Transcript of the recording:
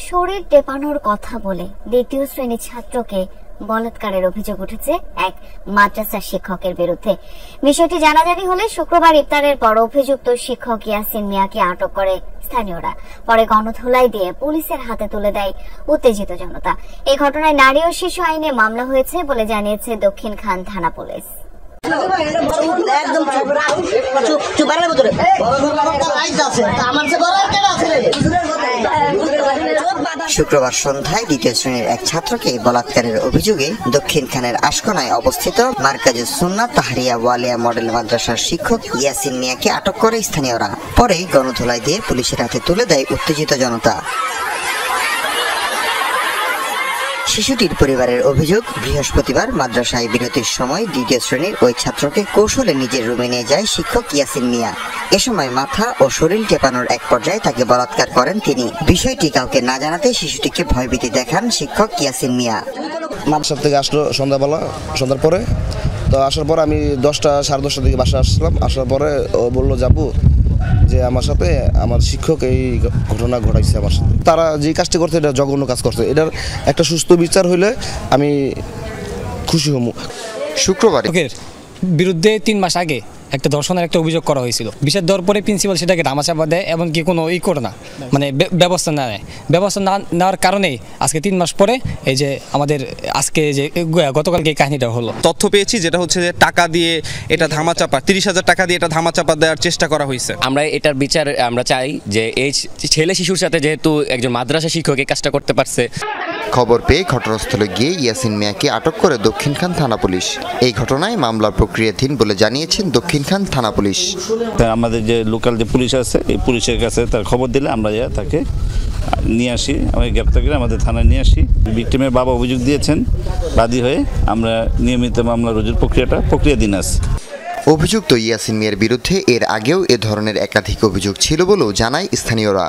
শরীর টেপানোর কথা বলে দ্বিতীয় শ্রেণীর ছাত্রকে বলাৎকারের অভিযোগ উঠেছে এক মাদ্রাসা শিক্ষকের বিরুদ্ধে। বিষয়টি জানাজানি হলে শুক্রবার ইফতারের পর অভিযুক্ত শিক্ষক ইয়াসিন মিয়াকে আটক করে স্থানীয়রা। পরে গণধোলাই দিয়ে পুলিশের হাতে তুলে দেয় উত্তেজিত জনতা। এই ঘটনায় নারী ও শিশু আইনে মামলা হয়েছে বলে জানিয়েছে দক্ষিণখান থানা পুলিশ। শুক্রবার সন্ধ্যায় দ্বিতীয় শ্রেণীর এক ছাত্রকে বলাৎকারের অভিযোগে দক্ষিণখানের আশকোনায় অবস্থিত মার্কাজুস সুন্নাহ তাহরিয়া ওয়ালিয়া মডেল মাদ্রাসার শিক্ষক ইয়াসিন মিয়াকে আটক করে স্থানীয়রা। পরে গণধোলাই দিয়ে পুলিশের হাতে তুলে দেয় উত্তেজিত জনতা। শিশুটির পরিবারের অভিযোগ, বৃহস্পতিবার মাদ্রাসায় বিরতির সময় দ্বিতীয় শ্রেণীর ওই ছাত্রকে কৌশলে নিজের রুমে নিয়ে যায় শিক্ষক ইয়াসিন মিয়া। এ সময় মাথা ও শরীর টেপানোর এক পর্যায়ে তাকে বলাৎকার করেন তিনি। বিষয়টি কাউকে না জানাতে শিশুটিকে ভয়ভীতি দেখান শিক্ষক ইয়াসিন মিয়া। মাদ্রাসা থেকে আসলো সন্ধ্যার পরে, তো আসার পর আমি 10টা সাড়ে 10টার দিকে বাসায় আসলাম। আসার পরে ও বললো যাবো যে আমার সাথে আমার শিক্ষক এই ঘটনা ঘটাইছে আমার সাথে। তারা যে কাজটি করছে এটা জঘন্য কাজ করছে, এটার একটা সুস্থ বিচার হইলে আমি খুশি হব। শুক্রবার বিরুদ্ধে 3 মাস আগে একটা ধর্ষণের একটা অভিযোগ করা হয়েছিল। বিচার দেওয়ার পরে প্রিন্সিপাল সেটাকে ধামাচাপা দেয়, এমনকি কোনো করে না, মানে ব্যবস্থা না নেয়। ব্যবস্থা না নেওয়ার কারণেই আজকে 3 মাস পরে এই যে আমাদের আজকে যে গতকালকে এই কাহিনীটা হলো। তথ্য পেয়েছি যেটা হচ্ছে যে টাকা দিয়ে এটা ধামাচাপা, 30,000 টাকা দিয়ে এটা ধামাচাপা দেওয়ার চেষ্টা করা হয়েছে। আমরা এটার বিচার আমরা চাই যে এই ছেলে শিশুর সাথে যেহেতু একজন মাদ্রাসা শিক্ষক এই কাজটা করতে পারছে। খবর পেয়ে ঘটনাস্থলে গিয়ে ইয়াসিন মিয়াকে আটক করে দক্ষিণখান থানা পুলিশ। এই ঘটনায় মামলার প্রক্রিয়াধীন বলে জানিয়েছেন দক্ষিণখান থানা পুলিশ। আমাদের যে লোকাল যে পুলিশ আছে এই পুলিশের কাছে তার খবর দিলে আমরা তাকে নিয়ে আসি, আমাকে গ্রেপ্তার করে আমাদের থানায় নিয়ে আসি। ভিকটিমের বাবা অভিযোগ দিয়েছেন, বাদী হয়ে আমরা নিয়মিত মামলা রুজুর প্রক্রিয়াধীন আছে। অভিযুক্ত ইয়াসিন মিয়ার বিরুদ্ধে এর আগেও এ ধরনের একাধিক অভিযোগ ছিল বলেও জানায় স্থানীয়রা।